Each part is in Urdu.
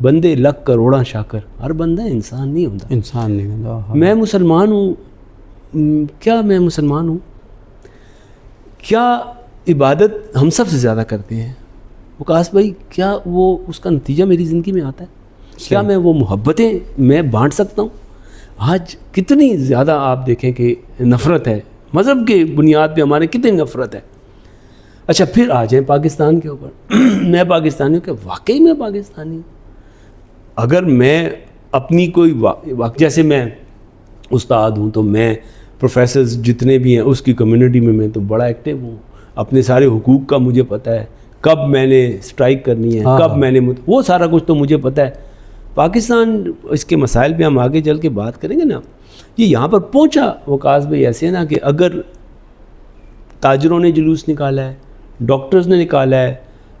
بندے لکھ کروڑاں شاکر، ہر بندہ انسان نہیں ہوتا. انسان نہیں ہوتا. میں مسلمان ہوں، کیا میں مسلمان ہوں؟ کیا عبادت ہم سب سے زیادہ کرتے ہیں؟ وقاص بھائی کیا وہ اس کا نتیجہ میری زندگی میں آتا ہے؟ کیا میں وہ محبتیں میں بانٹ سکتا ہوں؟ آج کتنی زیادہ آپ دیکھیں کہ نفرت ہے، مذہب کے بنیاد پہ ہمارے کتنی نفرت ہے. اچھا پھر آ جائیں پاکستان کے اوپر. میں پاکستانی ہوں کہ واقعی میں پاکستانی ہوں؟ اگر میں اپنی کوئی جیسے میں استاد ہوں تو میں پروفیسرز جتنے بھی ہیں اس کی کمیونٹی میں تو بڑا ایکٹیو ہوں. اپنے سارے حقوق کا مجھے پتہ ہے، کب میں نے اسٹرائک کرنی ہے، کب میں نے وہ سارا کچھ تو مجھے پتہ ہے. پاکستان اس کے مسائل پہ ہم آگے چل کے بات کریں گے نا. یہ یہاں پر پہنچا وقاص بھائی ایسے نا کہ اگر تاجروں نے جلوس نکالا ہے، ڈاکٹرز نے نکالا ہے،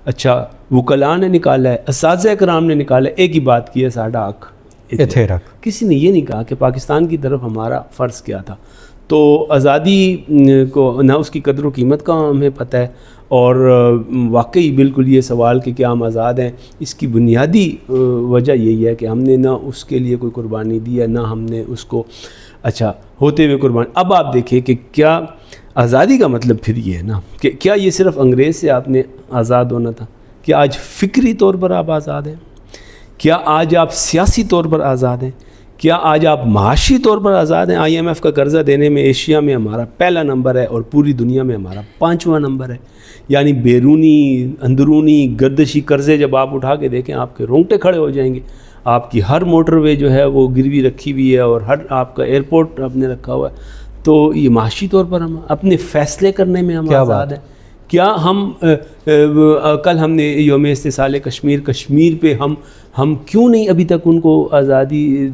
اچھا وکلاء نے نکالا ہے، اساتذہ کرام نے نکالا ہے، ایک ہی بات کی ہے ساڈا حق ایتھے رکھ. کسی نے یہ نہیں کہا کہ پاکستان کی طرف ہمارا فرض کیا تھا. تو آزادی کو نہ اس کی قدر و قیمت کا ہمیں پتہ ہے، اور واقعی بالکل یہ سوال کہ کیا ہم آزاد ہیں، اس کی بنیادی وجہ یہی ہے کہ ہم نے نہ اس کے لیے کوئی قربانی دی ہے، نہ ہم نے اس کو اچھا ہوتے ہوئے قربانی. اب آپ دیکھیں کہ کیا آزادی کا مطلب پھر یہ ہے نا کہ کیا یہ صرف انگریز سے آپ نے آزاد ہونا تھا؟ کیا آج فکری طور پر آپ آزاد ہیں؟ کیا آج آپ سیاسی طور پر آزاد ہیں؟ کیا آج آپ معاشی طور پر آزاد ہیں؟ IMF کا قرضہ دینے میں ایشیا میں ہمارا پہلا نمبر ہے اور پوری دنیا میں ہمارا 5واں نمبر ہے. یعنی بیرونی اندرونی گردشی قرضے جب آپ اٹھا کے دیکھیں آپ کے رونگٹے کھڑے ہو جائیں گے. آپ کی ہر موٹر وے جو ہے وہ گروی رکھی ہوئی ہے اور ہر آپ کا ایئرپورٹ آپ نے رکھا ہوا ہے. تو یہ معاشی طور پر ہم اپنے فیصلے کرنے میں ہم آزاد ہیں. کیا ہم کل ہم نے یوم استحصال کشمیر پہ ہم کیوں نہیں ابھی تک ان کو آزادی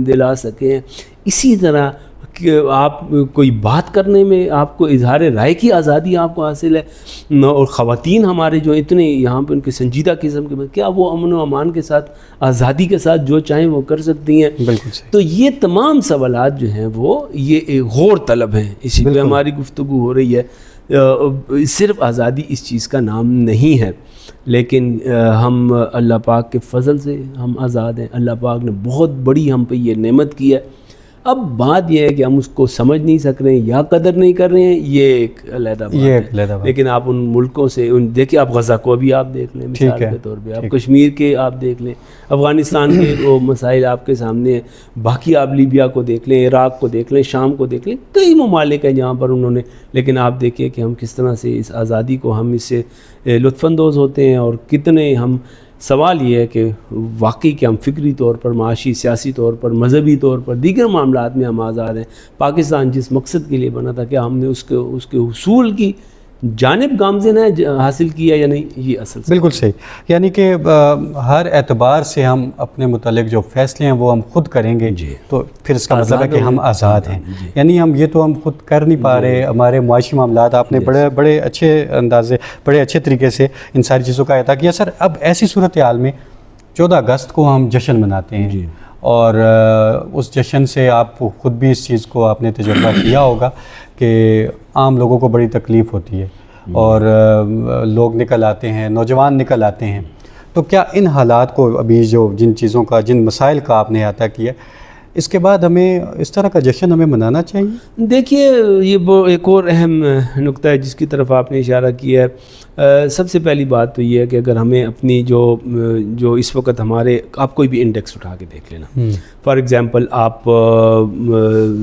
دلا سکے ہیں؟ اسی طرح کہ آپ کوئی بات کرنے میں آپ کو اظہار رائے کی آزادی آپ کو حاصل ہے، اور خواتین ہمارے جو اتنے یہاں پہ ان کے سنجیدہ قسم کے کیا وہ امن و امان کے ساتھ آزادی کے ساتھ جو چاہیں وہ کر سکتی ہیں. بالکل صحیح. تو یہ تمام سوالات جو ہیں وہ یہ غور طلب ہیں، اسی پہ ہماری گفتگو ہو رہی ہے. صرف آزادی اس چیز کا نام نہیں ہے، لیکن ہم اللہ پاک کے فضل سے ہم آزاد ہیں. اللہ پاک نے بہت بڑی ہم پہ یہ نعمت کی ہے. اب بات یہ ہے کہ ہم اس کو سمجھ نہیں سک رہے ہیں یا قدر نہیں کر رہے ہیں، یہ ایک علیحدہ بات ہے. لیکن آپ ان ملکوں سے دیکھیں، آپ غزہ کو بھی آپ دیکھ لیں مثال کے طور پہ، آپ کشمیر کے آپ دیکھ لیں، افغانستان کے وہ مسائل آپ کے سامنے ہیں، باقی آپ لیبیا کو دیکھ لیں، عراق کو دیکھ لیں، شام کو دیکھ لیں، کئی ممالک ہیں جہاں پر انہوں نے. لیکن آپ دیکھیں کہ ہم کس طرح سے اس آزادی کو ہم اس سے لطف اندوز ہوتے ہیں، اور کتنے ہم. سوال یہ ہے کہ واقعی کہ ہم فکری طور پر، معاشی، سیاسی طور پر، مذہبی طور پر، دیگر معاملات میں ہم آزاد ہیں. پاکستان جس مقصد کے لیے بنا تھا کیا ہم نے اس کے حصول کی جانب گامزن ہے حاصل کیا یا نہیں؟ یہ اصل بالکل صحیح. یعنی کہ ہر اعتبار سے ہم اپنے متعلق جو فیصلے ہیں وہ ہم خود کریں گے. تو پھر اس کا مطلب ہے کہ ہم آزاد ہیں. یعنی ہم یہ تو ہم خود کر نہیں پا رہے. ہمارے معاشی معاملات آپ نے بڑے اچھے اندازے، بڑے اچھے طریقے سے ان ساری چیزوں کا احاطہ کیا. سر اب ایسی صورتحال میں 14 اگست کو ہم جشن مناتے ہیں، اور اس جشن سے آپ خود بھی اس چیز کو آپ نے تجربہ کیا ہوگا کہ عام لوگوں کو بڑی تکلیف ہوتی ہے، اور لوگ نکل آتے ہیں، نوجوان نکل آتے ہیں. تو کیا ان حالات کو ابھی جن چیزوں کا، جن مسائل کا آپ نے احاطہ کیا، اس کے بعد ہمیں اس طرح کا جشن ہمیں منانا چاہیے؟ دیکھیے یہ ایک اور اہم نقطہ ہے جس کی طرف آپ نے اشارہ کیا ہے. سب سے پہلی بات تو یہ ہے کہ اگر ہمیں اپنی جو اس وقت ہمارے، آپ کوئی بھی انڈیکس اٹھا کے دیکھ لینا، فار ایگزامپل آپ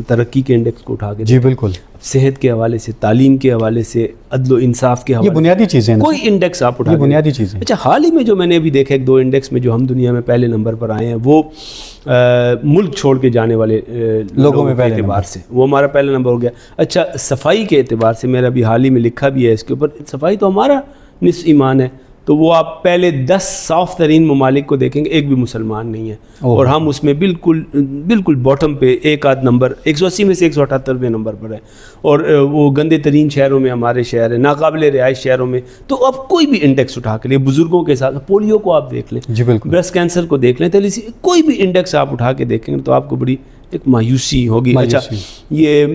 ترقی کے انڈیکس کو اٹھا کے جی بالکل، صحت کے حوالے سے، تعلیم کے حوالے سے، عدل و انصاف کے حوالے سے، یہ بنیادی چیزیں ہیں. کوئی انڈیکس آپ اٹھا، یہ بنیادی چیزیں. اچھا حال ہی میں جو میں نے ابھی دیکھا 2 انڈیکس میں جو ہم دنیا میں پہلے نمبر پر آئے ہیں، وہ ملک چھوڑ کے جانے والے لوگوں میں پہلے اعتبار سے وہ ہمارا پہلا نمبر ہو گیا. اچھا صفائی کے اعتبار سے میرا بھی حال ہی میں لکھا بھی ہے اس کے اوپر، صفائی تو ہمارا نصف ایمان ہے. تو وہ آپ پہلے 10 صاف ترین ممالک کو دیکھیں گے، ایک بھی مسلمان نہیں ہے، اور ہم اس میں بالکل باٹم پہ ایک آدھ نمبر 180 میں سے 178ویں نمبر پر ہے. اور وہ گندے ترین شہروں میں ہمارے شہر ہیں، ناقابل رہائش شہروں میں. تو اب کوئی بھی انڈیکس اٹھا کے لیں، بزرگوں کے ساتھ پولیو کو آپ دیکھ لیں، جی بالکل، بریسٹ کینسر کو دیکھ لیں، کوئی بھی انڈیکس آپ اٹھا کے دیکھیں گے تو آپ کو بڑی ایک مایوسی ہوگی. اچھا یہ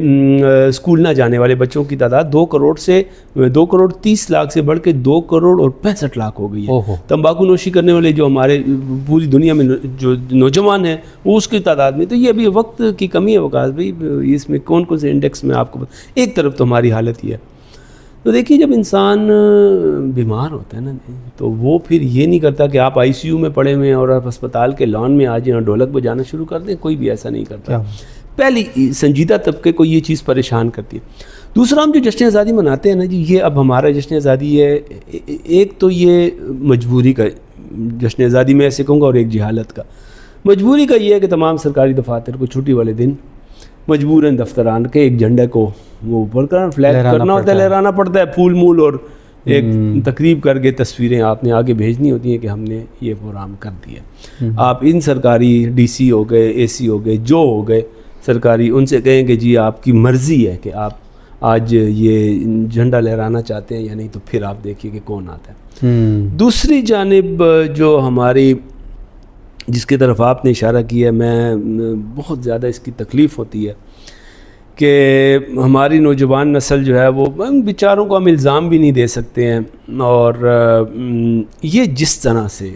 اسکول نہ جانے والے بچوں کی تعداد 2 کروڑ سے 2 کروڑ 30 لاکھ سے بڑھ کے 2 کروڑ اور 65 لاکھ ہو گئی ہے. تمباکو نوشی کرنے والے جو ہمارے پوری دنیا میں جو نوجوان ہیں وہ اس کی تعداد میں. تو یہ ابھی وقت کی کمی ہے وقاص بھائی, اس میں کون کون سے انڈیکس میں آپ کو ایک طرف تو ہماری حالت یہ ہے. تو دیکھیے جب انسان بیمار ہوتا ہے نا تو وہ پھر یہ نہیں کرتا کہ آپ آئی سی یو میں پڑے ہوئے ہیں اور آپ اسپتال کے لان میں آ جائیں اور ڈھولک بجانا شروع کر دیں. کوئی بھی ایسا نہیں کرتا. پہلی سنجیدہ طبقے کو یہ چیز پریشان کرتی ہے. دوسرا ہم جو جشن آزادی مناتے ہیں نا جی, یہ اب ہمارا جشن آزادی ہے, ایک تو یہ مجبوری کا جشن آزادی میں ایسے کہوں گا, اور ایک جہالت کا. مجبوری کا یہ ہے کہ تمام سرکاری دفاتر کو چھٹی والے دن مجبوراً دفتران کے ایک جھنڈے کو وہ اوپر کرنا, فلیگ کرنا ہوتا ہے, لہرانا پڑتا ہے, پھول مول اور ایک تقریب کر کے تصویریں آپ نے آگے بھیجنی ہوتی ہیں کہ ہم نے یہ پروگرام کر دیا. آپ ان سرکاری ڈی سی ہو گئے, اے سی ہو گئے, جو ہو گئے سرکاری, ان سے کہیں کہ جی آپ کی مرضی ہے کہ آپ آج یہ جھنڈا لہرانا چاہتے ہیں یا نہیں, تو پھر آپ دیکھیے کہ کون آتا ہے. دوسری جانب جو ہماری جس کی طرف آپ نے اشارہ کیا ہے, میں بہت زیادہ اس کی تکلیف ہوتی ہے کہ ہماری نوجوان نسل جو ہے وہ بیچاروں کو ہم الزام بھی نہیں دے سکتے ہیں, اور یہ جس طرح سے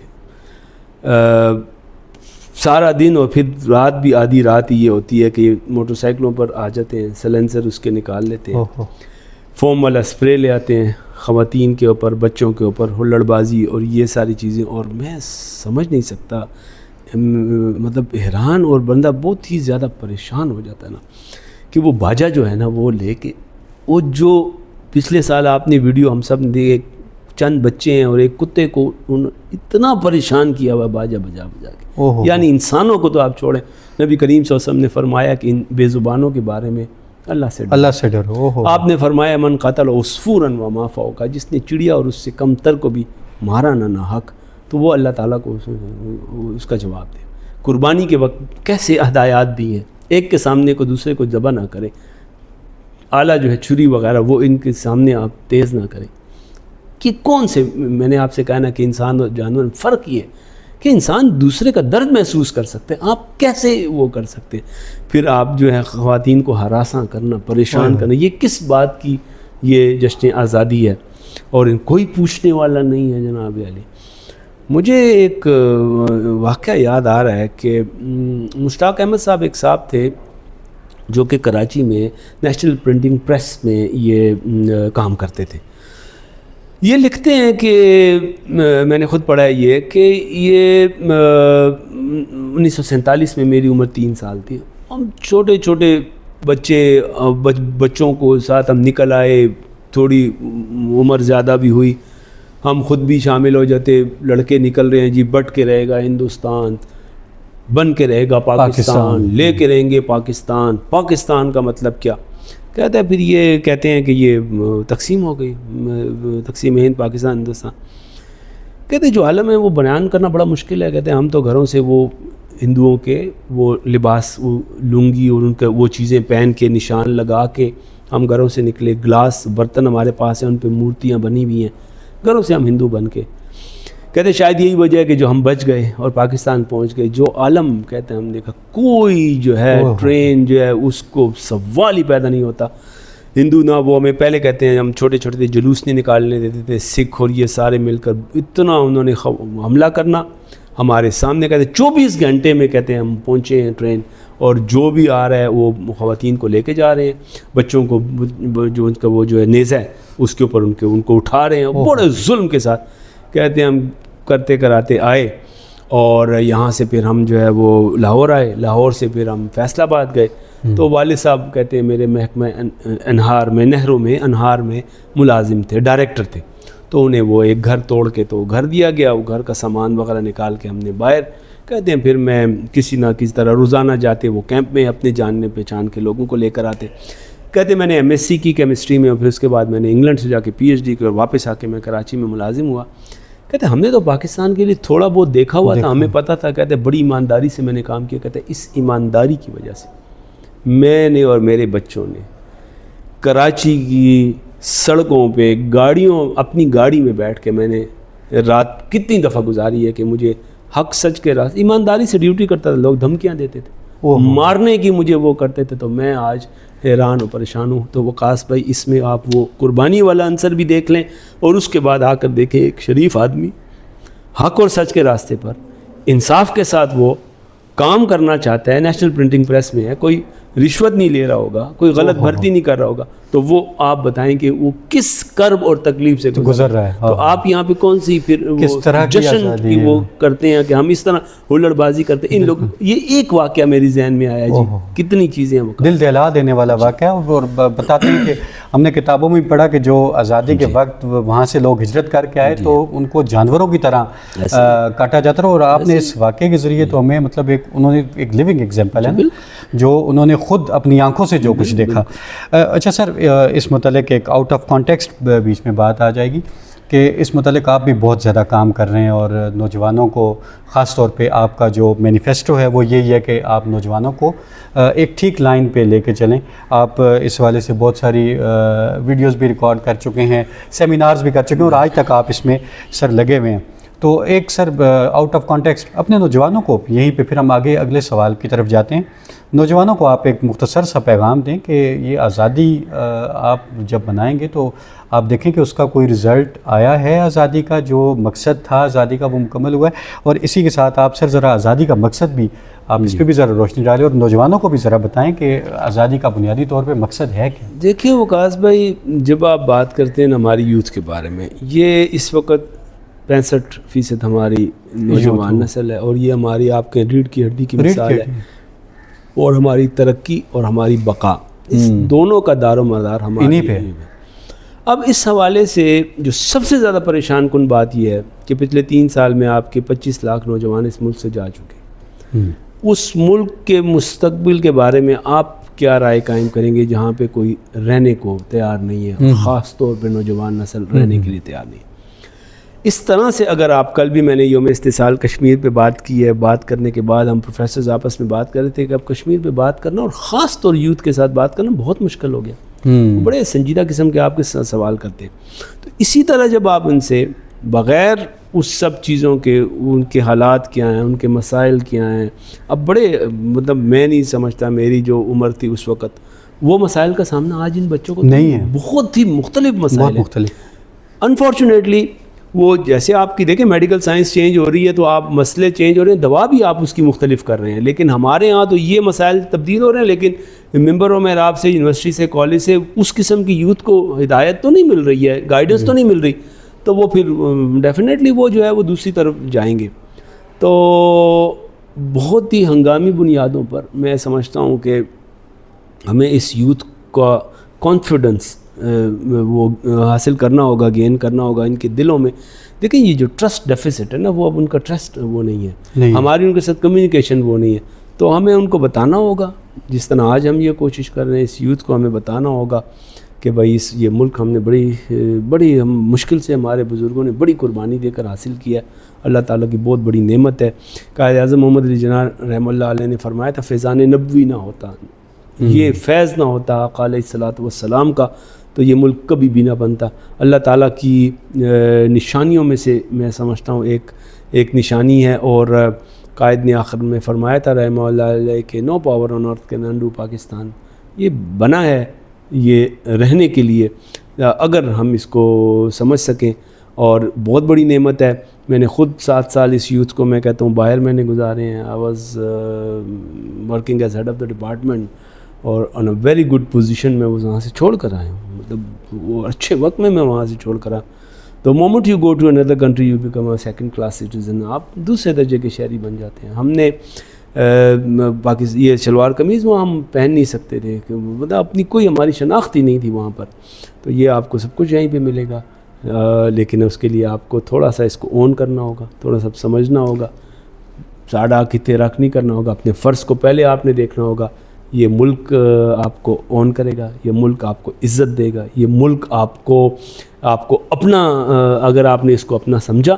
سارا دن اور پھر رات بھی آدھی رات یہ ہوتی ہے کہ موٹر سائیکلوں پر آ جاتے ہیں, سلنسر اس کے نکال لیتے ہیں, فوم والا اسپرے لے آتے ہیں خواتین کے اوپر, بچوں کے اوپر, ہلڑ بازی اور یہ ساری چیزیں. اور میں سمجھ نہیں سکتا, مطلب حیران اور بندہ بہت ہی زیادہ پریشان ہو جاتا ہے نا کہ وہ باجا جو ہے نا وہ لے کے, وہ جو پچھلے سال آپ نے ویڈیو ہم سب نے دیکھے, چند بچے ہیں اور ایک کتے کو اتنا پریشان کیا ہوا باجا بجا بجا کے. یعنی انسانوں کو تو آپ چھوڑیں, نبی کریم صلی اللہ علیہ وسلم نے فرمایا کہ ان بے زبانوں کے بارے میں اللہ سے ڈرو. آپ نے فرمایا من قتل عصفورا وما فوقا, جس نے چڑیا اور اس سے کم تر کو بھی مارا نہ حق, تو وہ اللہ تعالیٰ کو اس کا جواب دے. قربانی کے وقت کیسے ہدایات دی ہیں, ایک کے سامنے کو دوسرے کو ذبح نہ کریں, آلہ جو ہے چھری وغیرہ وہ ان کے سامنے آپ تیز نہ کریں. کہ کون سے, میں نے آپ سے کہا نا کہ انسان اور جانور میں فرق یہ ہے کہ انسان دوسرے کا درد محسوس کر سکتے ہیں, آپ کیسے وہ کر سکتے ہیں؟ پھر آپ جو ہے خواتین کو ہراساں کرنا, پریشان کرنا, یہ کس بات کی یہ جشن آزادی ہے؟ اور کوئی پوچھنے والا نہیں ہے جناب علی. مجھے ایک واقعہ یاد آ رہا ہے کہ مشتاق احمد صاحب ایک صاحب تھے جو کہ کراچی میں نیشنل پرنٹنگ پریس میں یہ کام کرتے تھے. یہ لکھتے ہیں کہ میں نے خود پڑھا ہے یہ کہ یہ 1947 میں میری عمر 3 سال تھی. ہم چھوٹے چھوٹے بچوں کو ساتھ ہم نکل آئے, تھوڑی عمر زیادہ بھی ہوئی, ہم خود بھی شامل ہو جاتے. لڑکے نکل رہے ہیں جی, بٹ کے رہے گا ہندوستان, بن کے رہے گا پاکستان, لے کے رہیں گے پاکستان. پاکستان کا مطلب کیا کہتا ہے؟ پھر یہ کہتے ہیں کہ یہ تقسیم ہو گئی, تقسیم ہند پاکستان ہندوستان. کہتے ہیں جو عالم ہے وہ بیان کرنا بڑا مشکل ہے. کہتے ہیں ہم تو گھروں سے وہ ہندوؤں کے وہ لباس, وہ لنگی اور ان کا وہ چیزیں پہن کے نشان لگا کے ہم گھروں سے نکلے. گلاس برتن ہمارے پاس ہیں, ان پہ مورتیاں بنی ہوئی ہیں, گھروں سے ہم ہندو بن کے. کہتے ہیں شاید یہی وجہ ہے کہ جو ہم بچ گئے اور پاکستان پہنچ گئے. جو عالم کہتے ہیں ہم دیکھا کوئی جو ہے ٹرین جو ہے اس کو سوال ہی پیدا نہیں ہوتا. ہندو نہ وہ ہمیں پہلے کہتے ہیں ہم چھوٹے چھوٹے تھے, جلوس نہیں نکالنے دیتے تھے. سکھ اور یہ سارے مل کر اتنا انہوں نے حملہ کرنا ہمارے سامنے. کہتے ہیں 24 گھنٹے میں کہتے ہیں ہم پہنچے ہیں ٹرین, اور جو بھی آ رہا ہے وہ خواتین کو لے کے جا رہے ہیں, بچوں کو جو ان کا وہ جو ہے نیزہ ہے اس کے اوپر ان کو اٹھا رہے ہیں بڑے ظلم کے ساتھ. کہتے ہیں ہم کرتے کراتے آئے اور یہاں سے پھر ہم جو ہے وہ لاہور آئے, لاہور سے پھر ہم فیصل آباد گئے. تو والد صاحب کہتے ہیں میرے محکمہ انہار میں, نہروں میں, انہار میں ملازم تھے, ڈائریکٹر تھے. تو انہیں وہ ایک گھر توڑ کے تو گھر دیا گیا, وہ گھر کا سامان وغیرہ نکال کے ہم نے باہر. کہتے ہیں پھر میں کسی نہ کسی طرح روزانہ جاتے وہ کیمپ میں اپنے جاننے پہچان کے لوگوں کو لے کر آتے. کہتے ہیں میں نے MS کی کیمسٹری میں, اور پھر اس کے بعد میں نے انگلینڈ سے جا کے PhD کی, اور واپس آ کے میں کراچی میں ملازم ہوا. کہتے ہیں ہم نے تو پاکستان کے لیے تھوڑا بہت دیکھا ہوا تھا, ہمیں پتہ تھا. کہتے ہیں بڑی ایمانداری سے میں نے کام کیا. کہتے ہیں اس ایمانداری کی وجہ سے میں نے اور میرے بچوں نے کراچی کی سڑکوں پہ گاڑیوں, اپنی گاڑی میں بیٹھ کے میں نے رات کتنی دفعہ گزاری ہے کہ مجھے حق سچ کے راست ایمانداری سے ڈیوٹی کرتا تھا. لوگ دھمکیاں دیتے تھے, مارنے کی مجھے وہ کرتے تھے تو میں آج حیران و پریشان ہوں. تو وقاص بھائی اس میں آپ وہ قربانی والا عنصر بھی دیکھ لیں اور اس کے بعد آ کر دیکھیں ایک شریف آدمی حق اور سچ کے راستے پر انصاف کے ساتھ وہ کام کرنا چاہتا ہے, نیشنل پرنٹنگ پریس میں ہے, کوئی رشوت نہیں لے رہا ہوگا, کوئی غلط بھرتی نہیں کر رہا ہوگا, تو وہ آپ بتائیں کہ وہ کس کرب اور تکلیف سے گزر رہا ہے. تو آپ یہاں پہ کون سی پھر وہ جشن کی وہ کرتے ہیں کہ ہم اس طرح ہلڑ بازی کرتے ہیں. ان لوگ یہ ایک واقعہ میری ذہن میں آیا جی, کتنی چیزیں ہیں, دل دہلا دینے والا واقعہ. اور بتاتے ہیں کہ ہم نے کتابوں میں پڑھا کہ جو آزادی کے وقت وہاں سے لوگ ہجرت کر کے آئے تو ان کو جانوروں کی طرح کاٹا جاتا رہا. اور آپ نے اس واقعے کے ذریعے تو ہمیں مطلب انہوں نے ایک لیونگ ایگزامپل ہے جو انہوں نے خود اپنی آنکھوں سے جو کچھ دیکھا. اچھا سر, اس متعلق ایک آؤٹ آف کانٹیکسٹ بیچ میں بات آ جائے گی کہ اس متعلق آپ بھی بہت زیادہ کام کر رہے ہیں اور نوجوانوں کو خاص طور پہ آپ کا جو مینیفیسٹو ہے وہ یہی ہے کہ آپ نوجوانوں کو ایک ٹھیک لائن پہ لے کے چلیں. آپ اس حوالے سے بہت ساری ویڈیوز بھی ریکارڈ کر چکے ہیں, سیمینارز بھی کر چکے ہیں اور آج تک آپ اس میں سر لگے ہوئے ہیں. تو ایک سر آؤٹ آف کانٹیکسٹ اپنے نوجوانوں کو یہیں پہ پھر ہم آگے اگلے سوال کی طرف جاتے ہیں. نوجوانوں کو آپ ایک مختصر سا پیغام دیں کہ یہ آزادی آپ جب بنائیں گے تو آپ دیکھیں کہ اس کا کوئی رزلٹ آیا ہے, آزادی کا جو مقصد تھا آزادی کا وہ مکمل ہوا ہے. اور اسی کے ساتھ آپ سر ذرا آزادی کا مقصد بھی آپ اس پہ بھی ذرا روشنی ڈالیں اور نوجوانوں کو بھی ذرا بتائیں کہ آزادی کا بنیادی طور پہ مقصد ہے کیا. دیکھیے وقاص بھائی, جب آپ بات کرتے ہیں ہماری یوتھ کے بارے میں, یہ اس وقت 65% ہماری نوجوان نسل ہے اور یہ ہماری آپ کے ریڑھ کی ہڈی کی مثال ہے اور ہماری ترقی اور ہماری بقا اس دونوں کا دار و مدار ہمارے پہ. اب اس حوالے سے جو سب سے زیادہ پریشان کن بات یہ ہے کہ پچھلے 3 سال میں آپ کے 25 لاکھ نوجوان اس ملک سے جا چکے. اس ملک کے مستقبل کے بارے میں آپ کیا رائے قائم کریں گے جہاں پہ کوئی رہنے کو تیار نہیں ہے, خاص طور پہ نوجوان نسل رہنے کے لیے تیار نہیں ہے. اس طرح سے اگر آپ, کل بھی میں نے یوم استحصال کشمیر پہ بات کی ہے, بات کرنے کے بعد ہم پروفیسرز آپس میں بات کر رہے تھے کہ اب کشمیر پہ بات کرنا اور خاص طور یوتھ کے ساتھ بات کرنا بہت مشکل ہو گیا. بڑے سنجیدہ قسم کے آپ کے سوال کرتے ہیں. تو اسی طرح جب آپ ان سے بغیر اس سب چیزوں کے, ان کے حالات کیا ہیں, ان کے مسائل کیا ہیں, اب بڑے مطلب میں نہیں سمجھتا میری جو عمر تھی اس وقت وہ مسائل کا سامنا آج ان بچوں کو نہیں ہے. بہت ہی مختلف مسائل ہیں. انفارچونیٹلی وہ جیسے آپ کی دیکھیں میڈیکل سائنس چینج ہو رہی ہے تو آپ مسئلے چینج ہو رہے ہیں, دوا بھی آپ اس کی مختلف کر رہے ہیں, لیکن ہمارے ہاں تو یہ مسائل تبدیل ہو رہے ہیں لیکن ممبر و محراب سے, یونیورسٹی سے, کالج سے اس قسم کی یوتھ کو ہدایت تو نہیں مل رہی ہے, گائیڈنس تو نہیں مل رہی, تو وہ پھر ڈیفینیٹلی وہ جو ہے وہ دوسری طرف جائیں گے. تو بہت ہی ہنگامی بنیادوں پر میں سمجھتا ہوں کہ ہمیں اس یوتھ کا کانفیڈنس وہ حاصل کرنا ہوگا, گین کرنا ہوگا ان کے دلوں میں. دیکھیں یہ جو ٹرسٹ ڈیفیسٹ ہے نا, وہ اب ان کا ٹرسٹ وہ نہیں ہے, ہماری ان کے ساتھ کمیونیکیشن وہ نہیں ہے. تو ہمیں ان کو بتانا ہوگا, جس طرح آج ہم یہ کوشش کر رہے ہیں, اس یوتھ کو ہمیں بتانا ہوگا کہ بھائی یہ ملک ہم نے بڑی مشکل سے, ہمارے بزرگوں نے بڑی قربانی دے کر حاصل کیا ہے. اللہ تعالیٰ کی بہت بڑی نعمت ہے. قائد اعظم محمد علی جناح رحمہ اللہ علیہ نے فرمایا تھا فیضان نبوی نہ ہوتا, یہ فیض نہ ہوتا آقا علیہ الصلوۃ والسلام کا, تو یہ ملک کبھی بھی نہ بنتا. اللہ تعالیٰ کی نشانیوں میں سے میں سمجھتا ہوں ایک نشانی ہے. اور قائد نے آخر میں فرمایا تھا رحمہ اللہ علیہ کہ no power on earth can undo Pakistan. یہ بنا ہے یہ رہنے کے لیے, اگر ہم اس کو سمجھ سکیں, اور بہت بڑی نعمت ہے. میں نے خود 7 سال اس یوتھ کو میں کہتا ہوں باہر میں نے گزارے ہیں. I was working as head of the department اور on a very good position میں وہاں سے چھوڑ کر آیا ہوں, مطلب وہ اچھے وقت میں وہاں سے چھوڑ کر آیا. تو moment you go to another country you become a second class citizen, آپ دوسرے درجے کے شہری بن جاتے ہیں. ہم نے یہ شلوار قمیض وہاں ہم پہن نہیں سکتے تھے, مطلب اپنی کوئی ہماری شناخت ہی نہیں تھی وہاں پر. تو یہ آپ کو سب کچھ یہیں پہ ملے گا, لیکن اس کے لیے آپ کو تھوڑا سا اس کو اون کرنا ہوگا, تھوڑا سا سمجھنا ہوگا, ساڑھا کی تیراک نہیں کرنا ہوگا. اپنے فرض کو پہلے آپ نے دیکھنا ہوگا. یہ ملک آپ کو اون کرے گا, یہ ملک آپ کو عزت دے گا, یہ ملک آپ کو اپنا, اگر آپ نے اس کو اپنا سمجھا,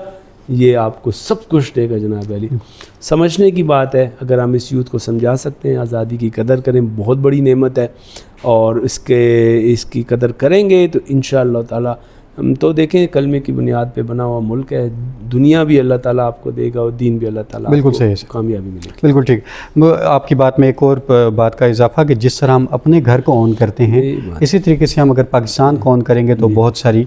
یہ آپ کو سب کچھ دے گا. جناب علی, سمجھنے کی بات ہے. اگر ہم اس یوتھ کو سمجھا سکتے ہیں, آزادی کی قدر کریں, بہت بڑی نعمت ہے, اور اس کی قدر کریں گے تو انشاءاللہ تعالی تو دیکھیں کلمے کی بنیاد پہ بنا ہوا ملک ہے, دنیا بھی اللہ تعالیٰ آپ کو دے گا اور دین بھی اللہ تعالیٰ بالکل آپ کو صحیح کامیابی ملے گی. بالکل ٹھیک. آپ کی بات میں ایک اور بات کا اضافہ کہ جس طرح ہم اپنے گھر کو آن کرتے ہیں اسی طریقے سے ہم اگر پاکستان کو آن کریں گے تو بہت ساری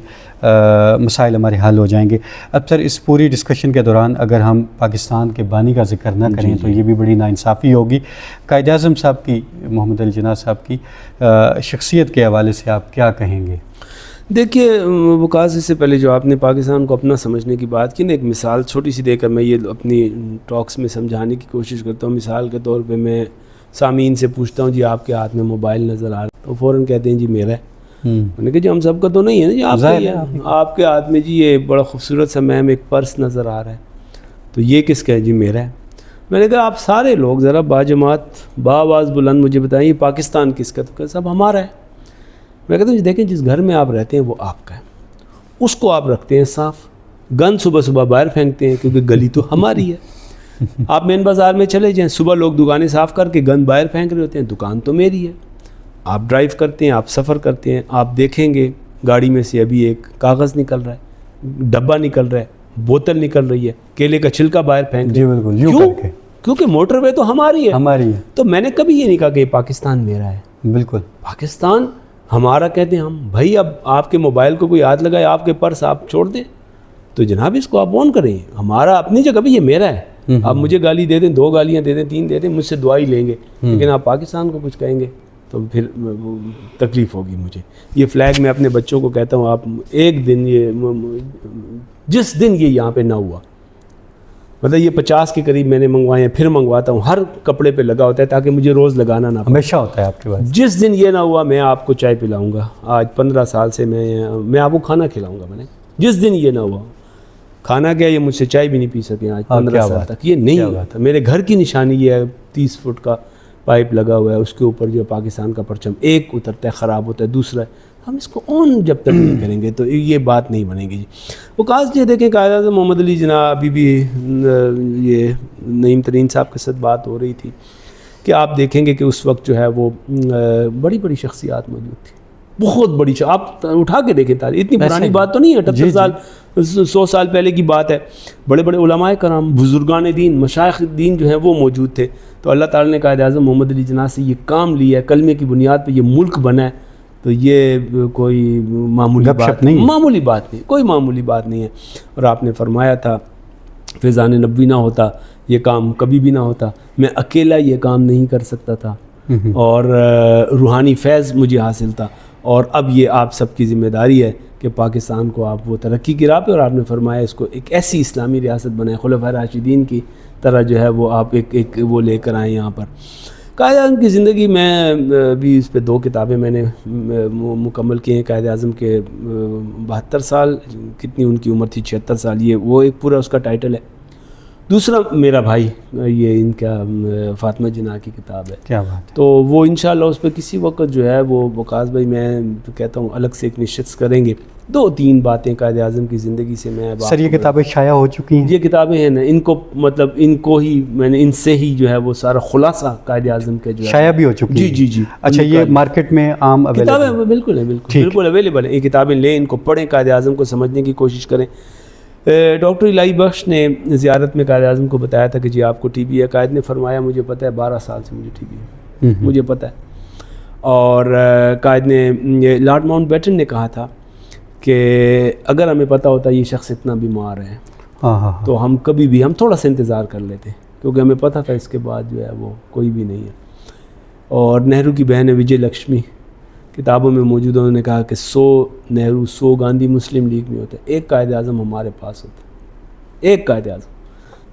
مسائل ہمارے حل ہو جائیں گے. اب سر اس پوری ڈسکشن کے دوران اگر ہم پاکستان کے بانی کا ذکر نہ کریں تو یہ بھی بڑی ناانصافی ہوگی. قائد اعظم صاحب کی, محمد علی جناح صاحب کی شخصیت کے حوالے سے آپ کیا کہیں گے؟ دیکھیے وقاص, اس سے پہلے جو آپ نے پاکستان کو اپنا سمجھنے کی بات کی نا, ایک مثال چھوٹی سی دے کر میں یہ اپنی ٹاکس میں سمجھانے کی کوشش کرتا ہوں. مثال کے طور پہ میں سامعین سے پوچھتا ہوں جی آپ کے ہاتھ میں موبائل نظر آ رہا ہے, تو فوراً کہتے ہیں جی میرا ہے. میں نے کہا جی ہم سب کا تو نہیں ہے نا جی, آپ کا ہی ہے. آپ کے ہاتھ میں جی یہ بڑا خوبصورت سا میم ایک پرس نظر آ رہا ہے, تو یہ کس کا ہے؟ جی میرا ہے. میں نے کہا آپ سارے لوگ ذرا باجماعت باآواز بلند مجھے بتائیں یہ پاکستان کس کا؟ تو کہ سب ہمارا ہے. میں کہتا ہوں جی دیکھیں جس گھر میں آپ رہتے ہیں وہ آپ کا ہے, اس کو آپ رکھتے ہیں صاف, گند صبح صبح باہر پھینکتے ہیں کیونکہ گلی تو ہماری ہے. آپ مین بازار میں چلے جائیں, صبح لوگ دکانیں صاف کر کے گند باہر پھینک رہے ہوتے ہیں, دکان تو میری ہے. آپ ڈرائیو کرتے ہیں, آپ سفر کرتے ہیں, آپ دیکھیں گے گاڑی میں سے ابھی ایک کاغذ نکل رہا ہے, ڈبہ نکل رہا ہے, بوتل نکل رہی ہے, کیلے کا چھلکا باہر پھینک رہے ہیں. کیوں؟ کیونکہ موٹر وے تو ہماری ہے. تو میں نے کبھی یہ نہیں کہا کہ پاکستان میرا ہے. بالکل پاکستان ہمارا کہتے ہیں ہم. بھائی اب آپ کے موبائل کو کوئی ہاتھ لگائے, آپ کے پرس آپ چھوڑ دیں تو جناب اس کو آپ آن کریں. ہمارا اپنی جگہ بھی یہ میرا ہے. آپ مجھے گالی دے دیں, 2 گالیاں دے دیں, 3 دے دیں, مجھ سے دعا ہی لیں گے, لیکن آپ پاکستان کو کچھ کہیں گے تو پھر تکلیف ہوگی مجھے. یہ فلیگ میں اپنے بچوں کو کہتا ہوں آپ ایک دن یہ جس دن یہ یہاں پہ نہ ہوا, مطلب یہ 50 کے قریب میں نے منگوائے ہیں, پھر منگواتا ہوں, ہر کپڑے پہ لگا ہوتا ہے تاکہ مجھے روز لگانا نہ پڑے. ہمیشہ ہوتا ہے آپ کے پاس. جس دن یہ نہ ہوا میں آپ کو چائے پلاؤں گا. آج 15 سال سے میں آپ کو کھانا کھلاؤں گا. میں نے جس دن یہ نہ ہوا, کھانا کیا یہ مجھ سے چائے بھی نہیں پی سکے آج 15 سال تک. یہ نہیں ہوا تھا. میرے گھر کی نشانی یہ ہے, 30 فٹ کا پائپ لگا ہوا ہے, اس کے اوپر جو پاکستان کا پرچم ایک اترتا ہے, خراب ہوتا ہے, دوسرا ہے. ہم اس کو آن جب تک نہیں کریں گے تو یہ بات نہیں بنے گی. جی وقاص جی دیکھیں قائد اعظم محمد علی جناح, ابھی بھی یہ نعیم ترین صاحب کے ساتھ بات ہو رہی تھی کہ آپ دیکھیں گے کہ اس وقت جو ہے وہ بڑی بڑی شخصیات موجود تھی, بہت بڑی. آپ اٹھا کے دیکھیں تاریخ, اتنی پرانی بات تو نہیں ہے, 78 سال 100 سال پہلے کی بات ہے. بڑے بڑے علماء کرام, بزرگان دین, مشائخ دین جو ہیں وہ موجود تھے. تو اللہ تعالیٰ نے قائد اعظم محمد علی جناح سے یہ کام لیا ہے, کلمے کی بنیاد پہ یہ ملک بنا ہے. تو یہ کوئی معمولی بات نہیں, معمولی بات نہیں, کوئی معمولی بات نہیں ہے. اور آپ نے فرمایا تھا فیضان نبوی نہ ہوتا یہ کام کبھی بھی نہ ہوتا, میں اکیلا یہ کام نہیں کر سکتا تھا, اور روحانی فیض مجھے حاصل تھا, اور اب یہ آپ سب کی ذمہ داری ہے کہ پاکستان کو آپ وہ ترقی کی راہ پہ, اور آپ نے فرمایا اس کو ایک ایسی اسلامی ریاست بنائیں خلفائے راشدین کی طرح جو ہے وہ آپ ایک وہ لے کر آئیں یہاں پر. قائد اعظم کی زندگی میں بھی اس پہ 2 کتابیں میں نے مکمل کی ہیں. قائد اعظم کے 72 سال, کتنی ان کی عمر تھی, 76 سال, یہ وہ ایک پورا اس کا ٹائٹل ہے. دوسرا میرا بھائی, یہ ان کا فاطمہ جناح کی کتاب ہے. کیا بات. تو وہ انشاءاللہ اس پہ کسی وقت جو ہے وہ وقاص بھائی میں کہتا ہوں الگ سے ایک نشست کریں گے. 2-3 باتیں قائد اعظم کی زندگی سے میں سر یہ کتابیں شائع ہو چکی ہیں. یہ کتابیں ہیں نا, ان کو مطلب ان کو ہی میں نے ان سے ہی جو ہے وہ سارا خلاصہ قائد اعظم کے جو ہے شائع بھی ہو چکی ہیں. جی. اچھا یہ مارکیٹ میں عام کتابیں بالکل ہیں, بالکل اویلیبل ہیں. یہ کتابیں لیں, ان کو پڑھیں, قائد اعظم کو سمجھنے کی کوشش کریں. ڈاکٹر الہی بخش نے زیارت میں قائد اعظم کو بتایا تھا کہ جی آپ کو ٹی بی ہے. قائد نے فرمایا مجھے پتہ ہے 12 سال سے مجھے ٹی بی ہے, مجھے پتہ ہے. اور قائد نے لارڈ ماؤنٹ بیٹن نے کہا تھا کہ اگر ہمیں پتہ ہوتا یہ شخص اتنا بیمار ہے تو ہم کبھی بھی ہم تھوڑا سا انتظار کر لیتے, کیونکہ ہمیں پتہ تھا اس کے بعد جو ہے وہ کوئی بھی نہیں ہے. اور نہرو کی بہن وجے لکشمی کتابوں میں موجود, انہوں نے کہا کہ 100 نہرو 100 گاندھی مسلم لیگ میں ہوتے, ایک قائد اعظم ہمارے پاس ہوتے, ایک قائد اعظم.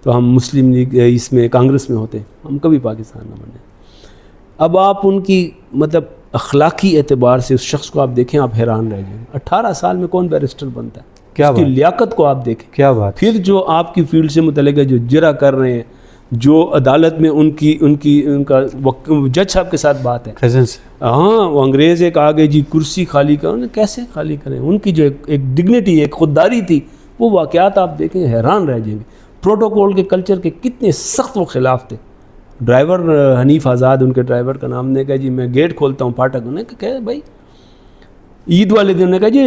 تو ہم مسلم لیگ اس میں کانگریس میں ہوتے, ہم کبھی پاکستان نہ بنے. اب آپ ان کی مطلب اخلاقی اعتبار سے اس شخص کو آپ دیکھیں, آپ حیران رہ جائیں. 18 سال میں کون بیرسٹر بنتا ہے, کیا اس کی لیاقت کو آپ دیکھیں. کیا بات. پھر جو آپ کی فیلڈ سے متعلق ہے, جو جرا کر رہے ہیں, جو عدالت میں ان کا جج صاحب کے ساتھ بات ہے, ہاں وہ انگریز ایک آگے جی کرسی خالی کر, انہیں کیسے خالی کریں. ان کی جو ایک ڈگنیٹی, ایک خودداری تھی, وہ واقعات آپ دیکھیں حیران رہ جائیں گے. پروٹوکول کے کلچر کے کتنے سخت وہ خلاف تھے. ڈرائیور حنیف آزاد ان کے ڈرائیور کا نام نے کہا جی میں گیٹ کھولتا ہوں فاٹک, انہیں کہا بھائی عید والے دن نے کہا جی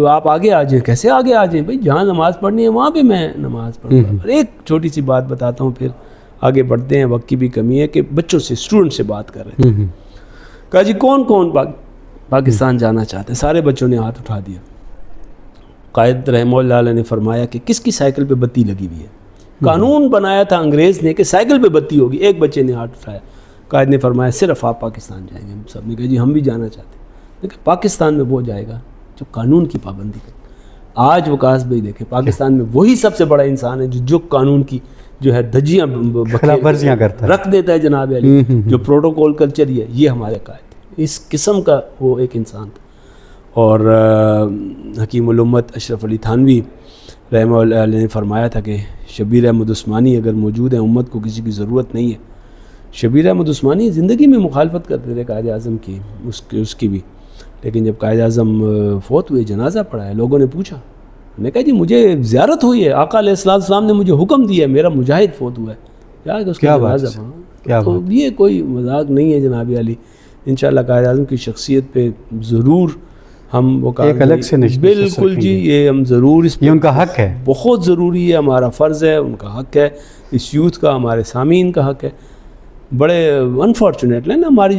آپ آگے آ جائیں. کیسے آگے آ جائیں بھائی؟ جہاں نماز پڑھنی ہے وہاں پہ میں نماز پڑھوں گا. ایک چھوٹی سی بات بتاتا ہوں پھر آگے بڑھتے ہیں, وقت کی بھی کمی ہے, کہ بچوں سے اسٹوڈنٹ سے بات کر رہے تھے. کہا جی کون کون پاکستان جانا چاہتے ہیں؟ سارے بچوں نے ہاتھ اٹھا دیا. قائد رحمہ اللہ علیہ نے فرمایا کہ کس کی سائیکل پہ بتی لگی ہوئی ہے؟ قانون بنایا تھا انگریز نے کہ سائیکل پہ بتی ہوگی. ایک بچے نے ہاتھ اٹھایا. قائد نے فرمایا صرف آپ پاکستان جائیں گے. ہم سب نے کہا جی ہم بھی جانا چاہتے ہیں. لیکن پاکستان میں وہ جائے گا جو قانون کی پابندی کرے. آج وکاس بھائی دیکھیں پاکستان میں وہی سب سے بڑا انسان ہے جو قانون کی جو ہے دھجیاں ورزیاں کرتا ہے, رکھ دیتا ہے جناب علی. جو پروٹوکول کلچر ہے یہ ہمارے قائد, اس قسم کا وہ ایک انسان تھا. اور حکیم الامت اشرف علی تھانوی رحمہ اللہ علیہ نے فرمایا تھا کہ شبیر احمد عثمانی اگر موجود ہیں امت کو کسی کی ضرورت نہیں ہے. شبیر احمد عثمانی زندگی میں مخالفت کرتے تھے قائد اعظم کی, اس کی بھی. لیکن جب قائد اعظم فوت ہوئے, جنازہ پڑھا ہے, لوگوں نے پوچھا, میں نے کہا جی مجھے زیارت ہوئی ہے, آقا علیہ السلام نے مجھے حکم دیا ہے, میرا مجاہد فوت ہوا ہے, کیا کہ اس کا جنازہ پڑھا. تو یہ کوئی مذاق نہیں ہے جناب علی. انشاءاللہ قائد اعظم کی شخصیت پہ ضرور ہم وہ ایک الگ سے بالکل جی یہ ہم ضرور اس یہ ان کا حق ہے, بہت ضروری ہے, ہمارا فرض ہے, ان کا حق ہے, اس یوتھ کا, ہمارے سامعین کا حق ہے. بڑے انفارچونیٹلی نا ہماری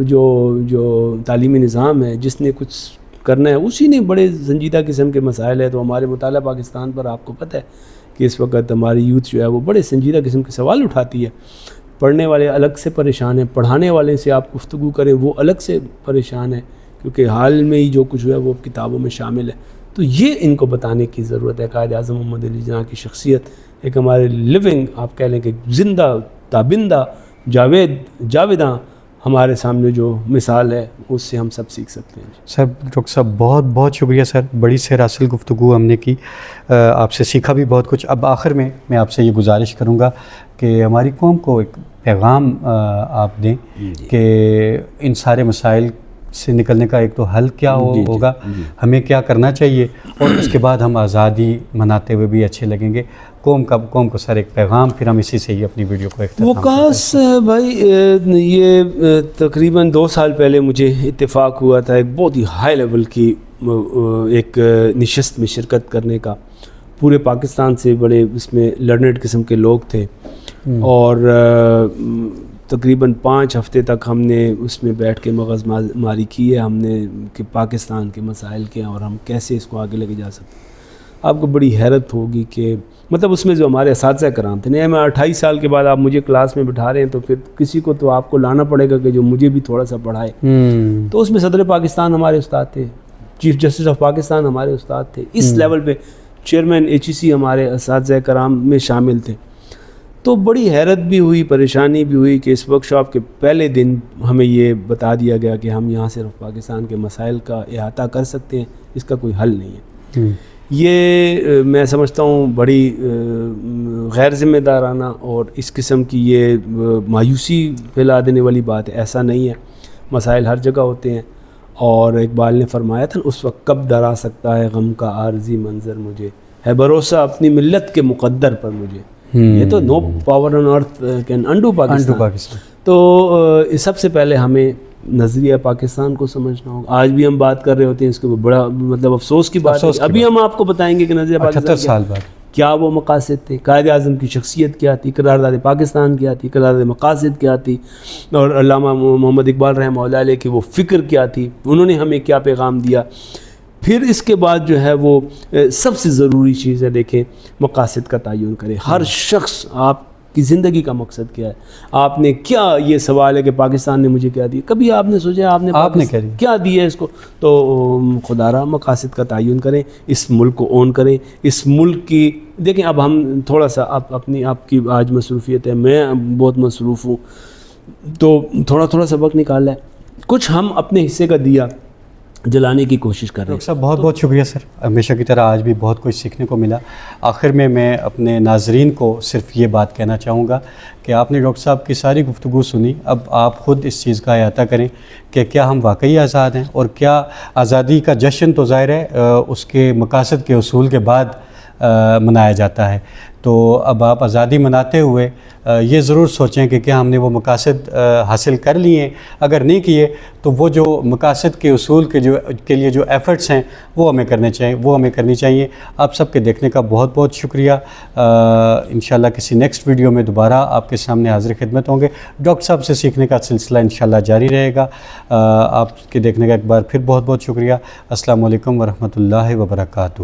جو تعلیمی نظام ہے, جس نے کچھ کرنا ہے اسی نے بڑے سنجیدہ قسم کے مسائل ہے. تو ہمارے مطالعہ پاکستان پر آپ کو پتہ ہے کہ اس وقت ہماری یوتھ جو ہے وہ بڑے سنجیدہ قسم کے سوال اٹھاتی ہے. پڑھنے والے الگ سے پریشان ہیں, پڑھانے والے سے آپ گفتگو کریں وہ الگ سے پریشان ہے, کیونکہ حال میں ہی جو کچھ ہوا ہے وہ کتابوں میں شامل ہے. تو یہ ان کو بتانے کی ضرورت ہے. قائد اعظم محمد علی جناح کی شخصیت ایک ہمارے لیونگ آپ کہہ لیں کہ زندہ تابندہ جاویداں ہمارے سامنے جو مثال ہے اس سے ہم سب سیکھ سکتے ہیں. سر ڈاکٹر صاحب بہت بہت شکریہ سر, بڑی سیر حاصل گفتگو ہم نے کی, آپ سے سیکھا بھی بہت کچھ. اب آخر میں آپ سے یہ گزارش کروں گا کہ ہماری قوم کو ایک پیغام آپ دیں کہ ان سارے مسائل سے نکلنے کا ایک تو حل کیا ہوگا, ہمیں کیا کرنا چاہیے, اور اس کے بعد ہم آزادی مناتے ہوئے بھی اچھے لگیں گے. قوم کو سر ایک پیغام, پھر ہم اسی سے ہی اپنی ویڈیو کو اختتام کرتے ہیں. وکاس بھائی یہ تقریباً 2 سال پہلے مجھے اتفاق ہوا تھا ایک بہت ہی ہائی لیول کی ایک نشست میں شرکت کرنے کا. پورے پاکستان سے بڑے اس میں لرنڈ قسم کے لوگ تھے, اور تقریباً 5 ہفتے تک ہم نے اس میں بیٹھ کے مغز ماری کی ہے ہم نے کہ پاکستان کے مسائل کے ہیں اور ہم کیسے اس کو آگے لے کے جا سکتے ہیں. آپ کو بڑی حیرت ہوگی کہ مطلب اس میں جو ہمارے اساتذہ کرام تھے, نہیں میں 28 سال کے بعد آپ مجھے کلاس میں بٹھا رہے ہیں تو پھر کسی کو تو آپ کو لانا پڑے گا کہ جو مجھے بھی تھوڑا سا پڑھائے. تو اس میں صدر پاکستان ہمارے استاد تھے, چیف جسٹس آف پاکستان ہمارے استاد تھے, اس لیول پہ چیئرمین HEC ہمارے اساتذہ کرام میں شامل تھے. تو بڑی حیرت بھی ہوئی, پریشانی بھی ہوئی کہ اس ورکشاپ کے پہلے دن ہمیں یہ بتا دیا گیا کہ ہم یہاں صرف پاکستان کے مسائل کا احاطہ کر سکتے ہیں, اس کا کوئی حل نہیں ہے. یہ میں سمجھتا ہوں بڑی غیر ذمہ دارانہ اور اس قسم کی یہ مایوسی پھیلا دینے والی بات ہے. ایسا نہیں ہے, مسائل ہر جگہ ہوتے ہیں. اور اقبال نے فرمایا تھا اس وقت کب ڈرا سکتا ہے غم کا عارضی منظر, مجھے ہے بھروسہ اپنی ملت کے مقدر پر مجھے. یہ تو no power on earth can undo Pakistan. تو سب سے پہلے ہمیں نظریہ پاکستان کو سمجھنا ہوگا. آج بھی ہم بات کر رہے ہوتے ہیں, اس کے بڑا مطلب افسوس کی بات ہے. ابھی ہم آپ کو بتائیں گے کہ نظریہ پاکستان 78 سال بعد کیا وہ مقاصد تھے, قائد اعظم کی شخصیت کیا تھی, قرارداد پاکستان کیا تھی, قرارداد مقاصد کیا تھی, اور علامہ محمد اقبال رحمہ اللہ علیہ کی وہ فکر کیا تھی, انہوں نے ہمیں کیا پیغام دیا. پھر اس کے بعد جو ہے وہ سب سے ضروری چیز ہے, دیکھیں مقاصد کا تعین کریں. ہر شخص آپ کی زندگی کا مقصد کیا ہے, آپ نے کیا, یہ سوال ہے کہ پاکستان نے مجھے کیا دیا, کبھی آپ نے سوچا آپ نے کیا دیا ہے اس کو. تو خدا را مقاصد کا تعین کریں, اس ملک کو اون کریں, اس ملک کی دیکھیں. اب ہم تھوڑا سا آپ کی آج مصروفیت ہے, میں بہت مصروف ہوں, تو تھوڑا سا وقت نکالا ہے, کچھ ہم اپنے حصے کا دیا جلانے کی کوشش کر رہے ہیں. ڈاکٹر صاحب بہت بہت شکریہ سر, ہمیشہ کی طرح آج بھی بہت کچھ سیکھنے کو ملا. آخر میں اپنے ناظرین کو صرف یہ بات کہنا چاہوں گا کہ آپ نے ڈاکٹر صاحب کی ساری گفتگو سنی. اب آپ خود اس چیز کا احاطہ کریں کہ کیا ہم واقعی آزاد ہیں, اور کیا آزادی کا جشن تو ظاہر ہے اس کے مقاصد کے حصول کے بعد منایا جاتا ہے۔ تو اب آپ آزادی مناتے ہوئے یہ ضرور سوچیں کہ کیا ہم نے وہ مقاصد حاصل کر لیے ہیں، اگر نہیں کیے تو وہ جو مقاصد کے اصول کے لیے جو ایفرٹس ہیں وہ ہمیں کرنی چاہیے۔ آپ سب کے دیکھنے کا بہت بہت شکریہ۔ انشاءاللہ کسی نیکسٹ ویڈیو میں دوبارہ آپ کے سامنے حاضر خدمت ہوں گے۔ ڈاکٹر صاحب سے سیکھنے کا سلسلہ انشاءاللہ جاری رہے گا۔ آپ کے دیکھنے کا ایک بار پھر بہت بہت شکریہ۔ السلام علیکم ورحمۃ اللہ وبرکاتہ۔